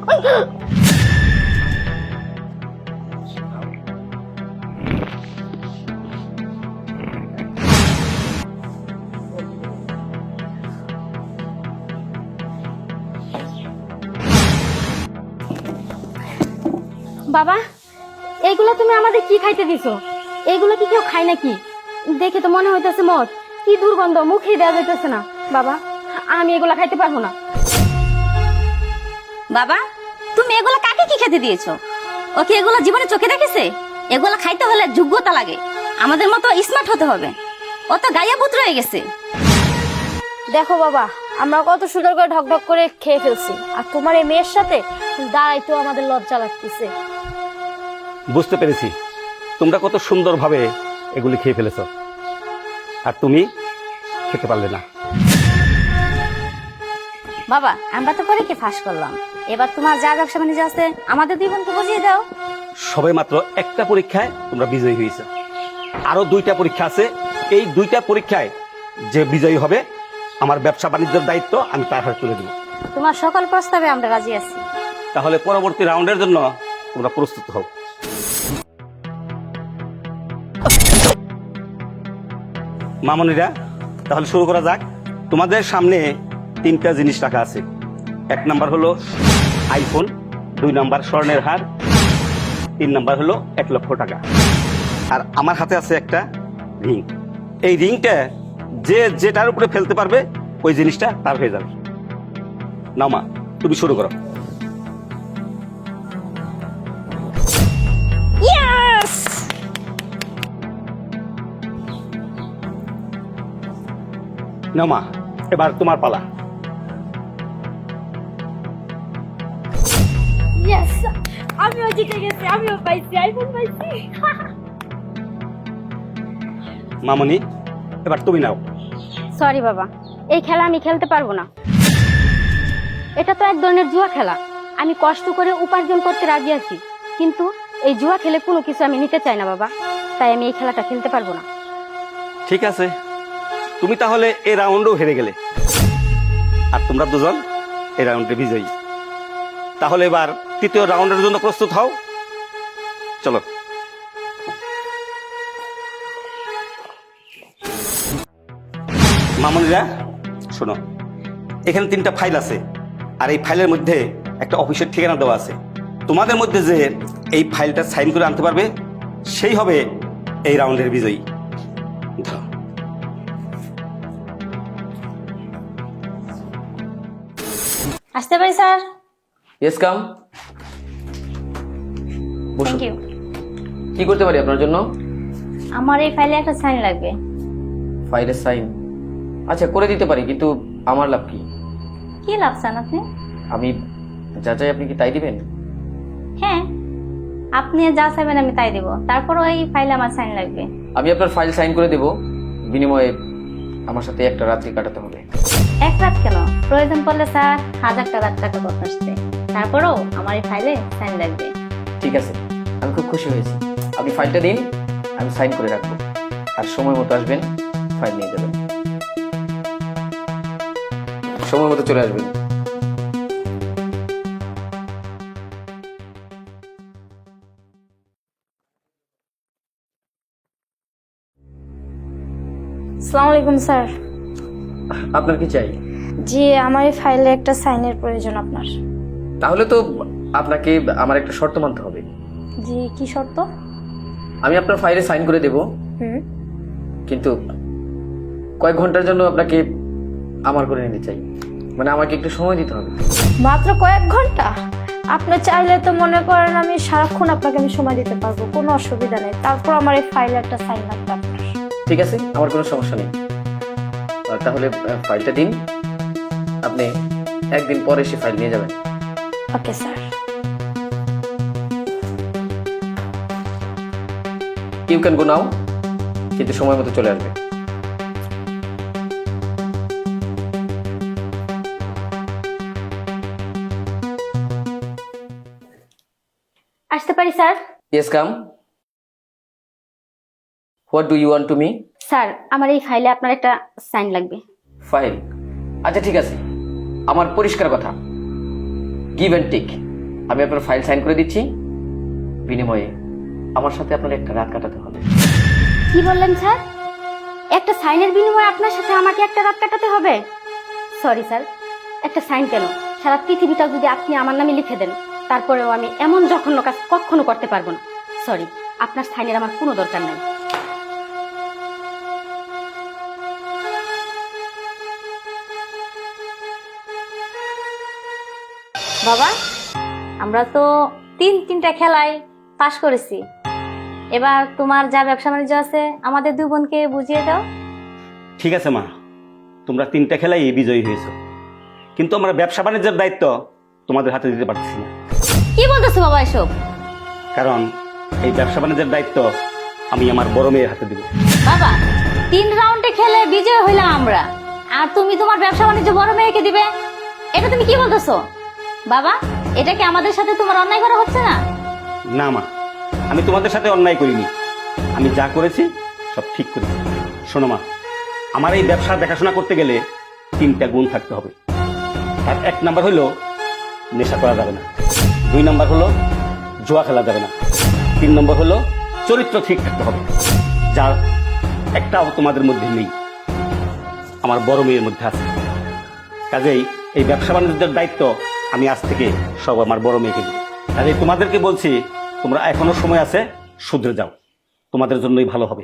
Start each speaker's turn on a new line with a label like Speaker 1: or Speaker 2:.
Speaker 1: বাবা, এইগুলা তুমি আমাদের কি খাইতে দিছো? এইগুলা কি কেউ খায় নাকি? দেখে তো মনে হইতেছে মদ। কি দুর্গন্ধ, মুখে দেওয়া যাইতেছে না। বাবা, আমি এগুলা খাইতে পারবো না।
Speaker 2: বাবা, তুমি এগুলা কাকে কি খেতে দিয়েছো? ওকে এগুলা জীবনে চোখে দেখেছে? এগুলা খাইতে হলে যোগ্যতা লাগে, আমাদের মতো স্মার্ট হতে হবে। ও তো গাইয়া পুত্র হয়ে গেছে।
Speaker 1: দেখো বাবা, আমরা কত সুন্দর করে ঢকঢক করে খেয়ে ফেলছি, আর তোমার এই মেয়ের সাথে দাঁড়াইতেও আমাদের লজ্জা লাগতেছে।
Speaker 3: বুঝতে পেরেছি তোমরা কত সুন্দরভাবে এগুলি খেয়ে ফেলেছ, আর তুমি খেতে পারলে না।
Speaker 2: বাবা, আমরা তো পরীক্ষা ফাঁস করলাম, এবার তোমার যা ব্যবসা বাণিজ্য আছে আমাদের দুই বোনকে বুঝিয়ে দাও।
Speaker 3: সবে মাত্র একটা পরীক্ষায় তোমরা বিজয়ী হয়েছ, আরো 2টা পরীক্ষা আছে। এই 2টা পরীক্ষায় যে বিজয়ী হবে, আমার ব্যবসা বাণিজ্যের দায়িত্ব আমি তার হাতে তুলে দেব।
Speaker 2: তোমার সকল প্রস্তাবে আমরা রাজি আছি।
Speaker 3: তাহলে পরবর্তী রাউন্ডের জন্য তোমরা প্রস্তুত হও। মামনিরা, তাহলে শুরু করা যাক। তোমাদের সামনে 3টা জিনিস রাখা আছে। 1 নাম্বার হলো আইফোন, 2 নাম্বার স্বর্ণের হার, 3 নাম্বার হলো 1 লক্ষ টাকা। আর আমার হাতে আছে একটা রিং। এই রিংটা যে যেটার উপরে ফেলতে পারবে ওই জিনিসটা তার হয়ে যাবে। নাও মা, তুমি শুরু করো।
Speaker 2: ইয়েস!
Speaker 3: নাও মা, এবার তোমার পালা।
Speaker 1: ইয়েস, আমিও জিতে গেছি, আমিও পাইছি, আইফোন পাইছি।
Speaker 3: মামনি, এবার তুমি নাও।
Speaker 1: সরি বাবা, এই খেলা আমি খেলতে পারবো না। এটা তো এক ধরনের জুয়া খেলা। আমি কষ্ট করে উপার্জন করতে রাজি আছি, কিন্তু এই জুয়া খেলে কোনো কিছু আমি নিতে চাই না বাবা, তাই আমি এই খেলাটা খেলতে পারবো না।
Speaker 3: ঠিক আছে, তুমি তাহলে এই রাউন্ডও হেরে গেলে, আর তোমরা দুজন এই রাউন্ডে বিজয়ী। তাহলে এবার 3য় রাউন্ডের জন্য প্রস্তুত হও। চলো। মামনিরা শোনো, এখানে 3টা ফাইল আছে, আর এই ফাইলের মধ্যে একটা অফিসের ঠিকানা দেওয়া আছে। তোমাদের মধ্যে যে এই ফাইলটা সাইন করে আনতে পারবে সেই হবে এই রাউন্ডের বিজয়ী। ধরো।
Speaker 2: আসতে পারি sir?
Speaker 4: Yes, come.
Speaker 2: Thank you.
Speaker 4: কি করতে পারি আপনার জন্য?
Speaker 2: আমার এই ফাইলে একটা সাইন লাগবে।
Speaker 4: ফাইলের সাইন? আচ্ছা, করে দিতে পারি, কিন্তু আমার লাভ কি?
Speaker 2: কি লাভ চান আপনি?
Speaker 4: আমি যা চাই আপনি কি তাই দিবেন?
Speaker 2: হ্যাঁ, আপনি যা চাইবেন আমি তাই দেব, তারপরও এই ফাইলে আমার সাইন লাগবে।
Speaker 4: আমি আপনার ফাইল সাইন করে দেব, বিনিময়ে আমার সাথে একটা রাত্রি কাটাতে হবে।
Speaker 2: এক রাত কেন, প্রয়োজন পড়লে স্যার 1000 টাকা করতে আসছে, তারপরও আমার এই ফাইলে সাইন লাগবে।
Speaker 4: ঠিক আছে, আমি খুব খুশি হয়েছি। আপনি ফাইলটা দিন, আমি সাইন করে রাখবো, আর সময় মতো আসবেন, ফাইল নিয়ে যাবেন। সময় মতো চলে আসবেন।
Speaker 1: আসসালামু আলাইকুম স্যার।
Speaker 4: আপনার কি চাই?
Speaker 1: জি, আমার এই ফাইলে একটা সাইনের প্রয়োজন আপনার।
Speaker 4: তাহলে তো আপনাকে আমার একটা শর্ত মানতে হবে।
Speaker 1: জি, কি শর্ত?
Speaker 4: আমি আপনার ফাইলে সাইন করে দেব, কিন্তু কয়েক ঘন্টার জন্য আপনাকে আমার করে নিতে চাই। মানে আমাকে একটু সময় দিতে হবে।
Speaker 1: মাত্র কয়েক ঘন্টা? আপনি চাইলে তো মনে করেন আমি সারাক্ষণ আপনাকে আমি সময় দিতে পারবো, কোনো অসুবিধা নেই। তারপর আমার এই ফাইলে একটা সাইন লাগবে আপনার।
Speaker 4: ঠিক আছে, আমার কোনো সমস্যা নেই। তাহলে ফাইলটা দিন, আপনি একদিন পরে এসে ফাইল নিয়ে যাবেন।
Speaker 1: Okay sir.
Speaker 4: You can go now, কিন্তু সময় মতো চলে আসবে।
Speaker 1: আসতে পারি sir?
Speaker 4: Yes, come. What do you want to me?
Speaker 1: Sir, আমার এই ফাইলে আপনার একটা সাইন লাগবে।
Speaker 4: ফাইল? আচ্ছা ঠিক আছে, আমার পরিষ্কার কথা, গিভ অ্যান্ড টেক। আমি আপনার ফাইল সাইন করে দিচ্ছি, বিনিময়ে আমার সাথে আপনার একটা রাত কাটাতে হবে।
Speaker 1: কি বললেন স্যার? একটা সাইনের বিনিময়ে আপনার সাথে আমাকে একটা রাত কাটাতে হবে? সরি স্যার, একটা সাইন কেন, সারা পৃথিবীটা যদি আপনি আমার নামে লিখে দেন তারপরেও আমি এমন জঘন্য কাজ কখনো করতে পারবো না। সরি, আপনার সাইনের আমার কোনো দরকার নাই।
Speaker 2: বাবা, আমরা তো তিনটা খেলায় পাশ করেছি। এবার তোমার যা ব্যবসা বাণিজ্য আছে আমাদের দুই বোনকে বুঝিয়ে দাও।
Speaker 3: ঠিক আছে মা, তোমরা 3টা খেলাই বিজয়ী হয়েছো, কিন্তু আমরা ব্যবসা বাণিজ্যের দায়িত্ব তোমাদের হাতে দিতে পারতেছি না।
Speaker 2: কি বলতেছো বাবা এসব?
Speaker 3: কারণ এই ব্যবসা বাণিজ্যের দায়িত্ব আমি আমার বড় মেয়ের হাতে দিব।
Speaker 2: বাবা, 3 রাউন্ডে খেলে বিজয় হইলাম আমরা, আর তুমি তোমার ব্যবসা বাণিজ্য বড় মেয়েকে দিবে? এটা তুমি কি বলতেছো বাবা? এটা কি আমাদের সাথে তোমার অন্যায় করা হচ্ছে না?
Speaker 3: না মা, আমি তোমাদের সাথে অন্যায় করিনি। আমি যা করেছি সব ঠিক করেছি। শোনো মা, আমার এই ব্যবসা দেখাশোনা করতে গেলে 3টা গুণ থাকতে হবে। আর 1 নাম্বার হলো নেশা করা যাবে না, 2 নাম্বার হলো জুয়া খেলা যাবে না, 3 নম্বর হলো চরিত্র ঠিক থাকতে হবে, যার একটাও তোমাদের মধ্যে নেই, আমার বড় মেয়ের মধ্যে আছে। কাজেই এই ব্যবসা বাণিজ্যের দায়িত্ব আমি আজ থেকে সব আমার বড় মেয়েকে দিই। কাজেই তোমাদেরকে বলছি, তোমরা এখনো সময় আছে, শুধরে যাও, তোমাদের জন্যই ভালো হবে।